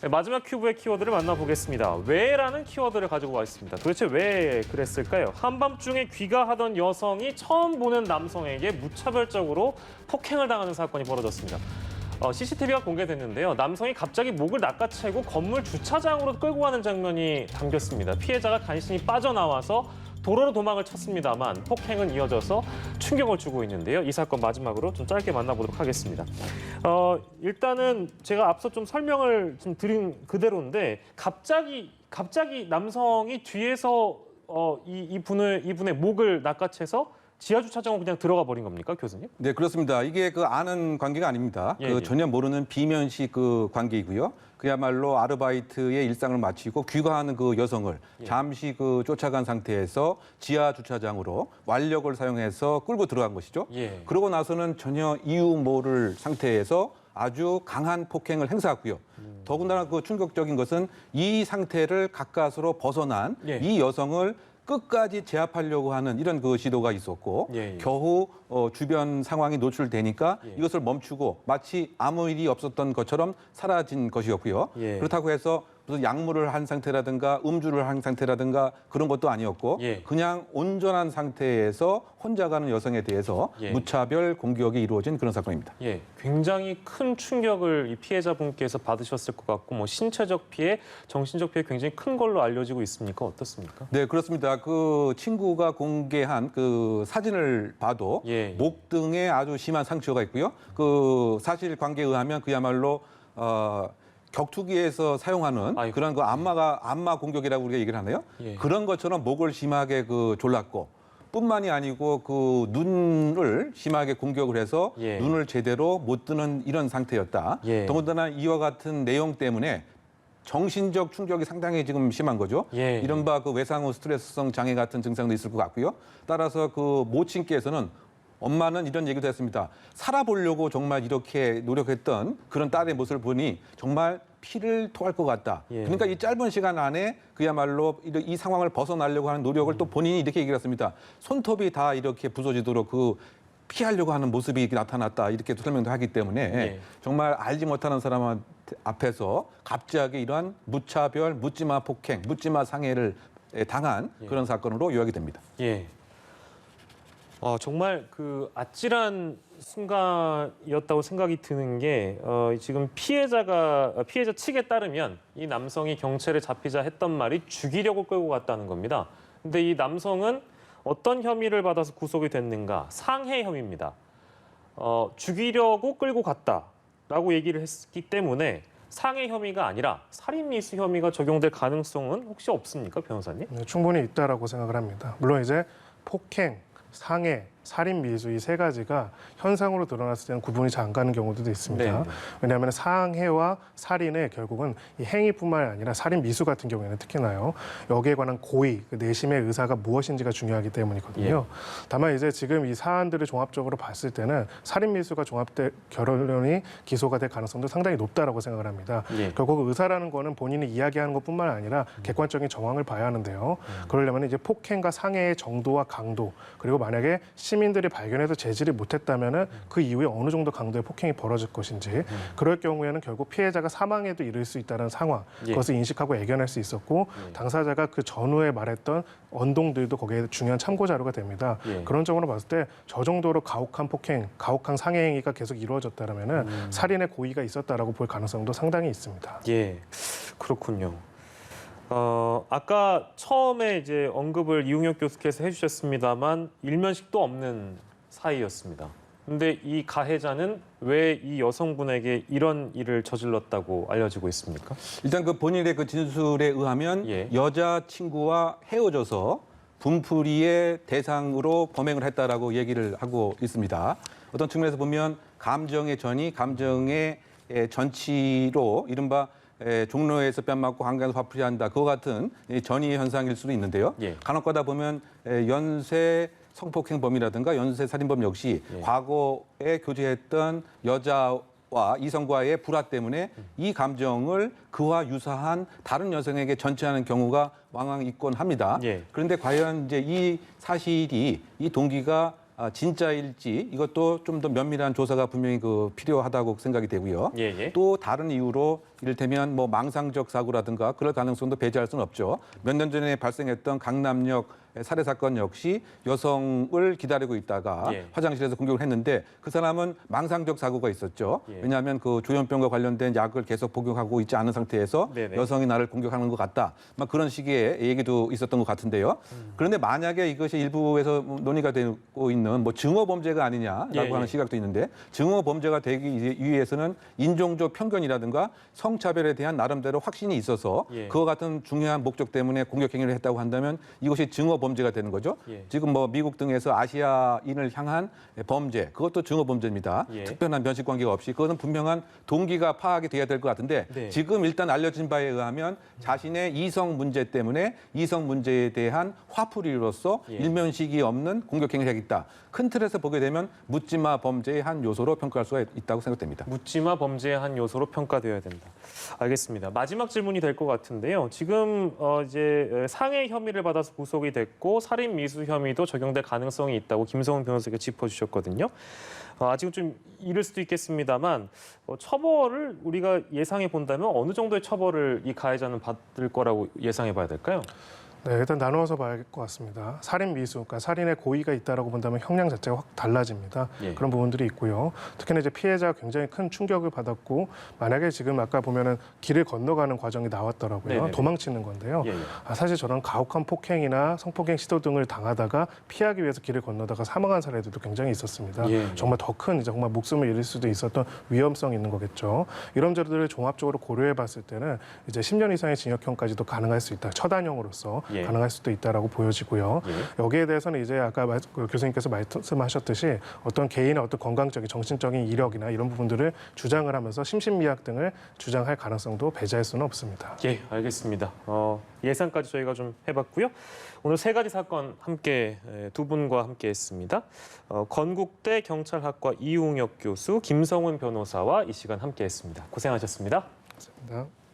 네, 마지막 큐브의 키워드를 만나보겠습니다. 왜라는 키워드를 가지고 와 있습니다. 도대체 왜 그랬을까요? 한밤중에 귀가하던 여성이 처음 보는 남성에게 무차별적으로 폭행을 당하는 사건이 벌어졌습니다. CCTV가 공개됐는데요. 남성이 갑자기 목을 낚아채고 건물 주차장으로 끌고 가는 장면이 담겼습니다. 피해자가 간신히 빠져나와서 도로로 도망을 쳤습니다만 폭행은 이어져서 충격을 주고 있는데요. 이 사건 마지막으로 좀 짧게 만나보도록 하겠습니다. 일단은 제가 앞서 좀 설명을 좀 드린 그대로인데 갑자기 남성이 뒤에서 이분의 목을 낚아채서 지하 주차장으로 그냥 들어가 버린 겁니까, 교수님? 네, 그렇습니다. 이게 아는 관계가 아닙니다. 예. 전혀 모르는 비면식 관계이고요. 그야말로 아르바이트의 일상을 마치고 귀가하는 여성을 잠시 쫓아간 상태에서 지하 주차장으로 완력을 사용해서 끌고 들어간 것이죠. 예. 그러고 나서는 전혀 이유 모를 상태에서 아주 강한 폭행을 행사했고요. 더군다나 충격적인 것은 이 상태를 가까스로 벗어난 이 여성을 끝까지 제압하려고 하는 이런 시도가 있었고 겨우 주변 상황이 노출되니까 이것을 멈추고 마치 아무 일이 없었던 것처럼 사라진 것이었고요. 그렇다고 해서 무슨 약물을 한 상태라든가 음주를 한 상태라든가 그런 것도 아니었고 그냥 온전한 상태에서 혼자 가는 여성에 대해서 무차별 공격이 이루어진 그런 사건입니다. 굉장히 큰 충격을 이 피해자분께서 받으셨을 것 같고 뭐 신체적 피해, 정신적 피해 굉장히 큰 걸로 알려지고 있습니까? 어떻습니까? 네, 그렇습니다. 친구가 공개한 사진을 봐도 목 등에 아주 심한 상처가 있고요. 사실관계에 의하면 그야말로 격투기에서 사용하는 그런 안마 공격이라고 우리가 얘기를 하네요. 그런 것처럼 목을 심하게 졸랐고 뿐만이 아니고 눈을 심하게 공격을 해서 눈을 제대로 못 뜨는 이런 상태였다. 더군다나 이와 같은 내용 때문에 정신적 충격이 상당히 지금 심한 거죠. 이른바 외상 후 스트레스성 장애 같은 증상도 있을 것 같고요. 따라서 모친께서는 엄마는 이런 얘기도 했습니다. 살아보려고 정말 이렇게 노력했던 그런 딸의 모습을 보니 정말 피를 토할 것 같다. 그러니까 이 짧은 시간 안에 그야말로 이 상황을 벗어나려고 하는 노력을 또 본인이 이렇게 얘기를 했습니다. 손톱이 다 이렇게 부서지도록 피하려고 하는 모습이 나타났다. 이렇게 설명도 하기 때문에 정말 알지 못하는 사람 앞에서 갑자기 이러한 무차별, 묻지마 폭행, 묻지마 상해를 당한 그런 사건으로 요약이 됩니다. 정말 아찔한 순간이었다고 생각이 드는 게 지금 피해자 측에 따르면 이 남성이 경찰에 잡히자 했던 말이 죽이려고 끌고 갔다는 겁니다. 근데 이 남성은 어떤 혐의를 받아서 구속이 됐는가? 상해 혐의입니다. 죽이려고 끌고 갔다라고 얘기를 했기 때문에 상해 혐의가 아니라 살인 미수 혐의가 적용될 가능성은 혹시 없습니까, 변호사님? 네, 충분히 있다라고 생각을 합니다. 물론 이제 폭행, 상해, 살인 미수 이 세 가지가 현상으로 드러났을 때는 구분이 잘 안 가는 경우도 있습니다. 왜냐하면 상해와 살인의 결국은 이 행위뿐만 아니라 살인 미수 같은 경우에는 특히나요. 여기에 관한 고의, 내심의 의사가 무엇인지가 중요하기 때문이거든요. 다만 이제 지금 이 사안들을 종합적으로 봤을 때는 살인 미수가 종합돼 결론이 기소가 될 가능성도 상당히 높다라고 생각을 합니다. 결국 의사라는 거는 본인이 이야기하는 것뿐만 아니라 객관적인 정황을 봐야 하는데요. 그러려면 이제 폭행과 상해의 정도와 강도 그리고 만약에 시민들이 발견해서 제지를 못했다면은 그 이후에 어느 정도 강도의 폭행이 벌어질 것인지 그럴 경우에는 결국 피해자가 사망에도 이를 수 있다는 상황 그것을 인식하고 애견할 수 있었고 당사자가 그 전후에 말했던 언동들도 거기에 중요한 참고 자료가 됩니다. 그런 점으로 봤을 때 저 정도로 가혹한 폭행, 가혹한 상해 행위가 계속 이루어졌다면은 살인의 고의가 있었다라고 볼 가능성도 상당히 있습니다. 그렇군요. 아까 처음에 이제 언급을 이웅혁 교수께서 해주셨습니다만 일면식도 없는 사이였습니다. 근데 이 가해자는 왜 이 여성분에게 이런 일을 저질렀다고 알려지고 있습니까? 일단 본인의 진술에 의하면 여자친구와 헤어져서 분풀이의 대상으로 범행을 했다라고 얘기를 하고 있습니다. 어떤 측면에서 보면 감정의 전이, 감정의 전치로 이른바 종로에서 뺨 맞고 한강에서 화풀이한다. 그와 같은 전이 현상일 수도 있는데요. 간혹 가다 보면 연쇄 성폭행범이라든가 연쇄 살인범 역시 과거에 교제했던 여자와 이성과의 불화 때문에 이 감정을 그와 유사한 다른 여성에게 전치하는 경우가 왕왕 있곤 합니다. 그런데 과연 이제 이 사실이 이 동기가 진짜일지 이것도 좀 더 면밀한 조사가 분명히 필요하다고 생각이 되고요. 또 다른 이유로 이를테면 뭐 망상적 사고라든가 그럴 가능성도 배제할 수는 없죠. 몇 년 전에 발생했던 강남역 살해 사건 역시 여성을 기다리고 있다가 화장실에서 공격을 했는데 그 사람은 망상적 사고가 있었죠. 왜냐하면 그 조현병과 관련된 약을 계속 복용하고 있지 않은 상태에서 여성이 나를 공격하는 것 같다. 막 그런 식의 얘기도 있었던 것 같은데요. 그런데 만약에 이것이 일부에서 논의가 되고 있는 뭐 증오 범죄가 아니냐라고 하는 시각도 있는데 증오 범죄가 되기 위해서는 인종적 편견이라든가 성차별에 대한 나름대로 확신이 있어서 그와 같은 중요한 목적 때문에 공격 행위를 했다고 한다면 이것이 증오 범죄가 되는 거죠. 지금 뭐 미국 등에서 아시아인을 향한 범죄, 그것도 증오 범죄입니다. 특별한 면식 관계가 없이 그것은 분명한 동기가 파악이 돼야 될 것 같은데 지금 일단 알려진 바에 의하면 자신의 이성 문제 때문에 이성 문제에 대한 화풀이로서 일면식이 없는 공격 행위를 하겠다. 큰 틀에서 보게 되면 묻지마 범죄의 한 요소로 평가할 수가 있다고 생각됩니다. 묻지마 범죄의 한 요소로 평가되어야 된다. 알겠습니다. 마지막 질문이 될 것 같은데요. 지금 이제 상해 혐의를 받아서 구속이 됐고 살인 미수 혐의도 적용될 가능성이 있다고 김성훈 변호사가 짚어주셨거든요. 아직은 좀 이를 수도 있겠습니다만 처벌을 우리가 예상해 본다면 어느 정도의 처벌을 이 가해자는 받을 거라고 예상해 봐야 될까요? 네, 일단 나누어서 봐야 할 것 같습니다. 살인 미수, 그러니까 살인의 고의가 있다라고 본다면 형량 자체가 확 달라집니다. 그런 부분들이 있고요. 특히나 이제 피해자가 굉장히 큰 충격을 받았고 만약에 지금 아까 보면은 길을 건너가는 과정이 나왔더라고요. 도망치는 건데요. 사실 저런 가혹한 폭행이나 성폭행 시도 등을 당하다가 피하기 위해서 길을 건너다가 사망한 사례들도 굉장히 있었습니다. 정말 더 큰 이제 정말 목숨을 잃을 수도 있었던 위험성이 있는 거겠죠. 이런 점들을 종합적으로 고려해봤을 때는 이제 10년 이상의 징역형까지도 가능할 수 있다. 처단형으로서. 가능할 수도 있다라고 보여지고요. 여기에 대해서는 이제 아까 교수님께서 말씀하셨듯이 어떤 개인의 어떤 건강적인 정신적인 이력이나 이런 부분들을 주장을 하면서 심신미약 등을 주장할 가능성도 배제할 수는 없습니다. 예, 알겠습니다. 예상까지 저희가 좀 해봤고요. 오늘 세 가지 사건 함께 두 분과 함께했습니다. 건국대 경찰학과 이웅혁 교수, 김성훈 변호사와 이 시간 함께했습니다. 고생하셨습니다. 감사합니다.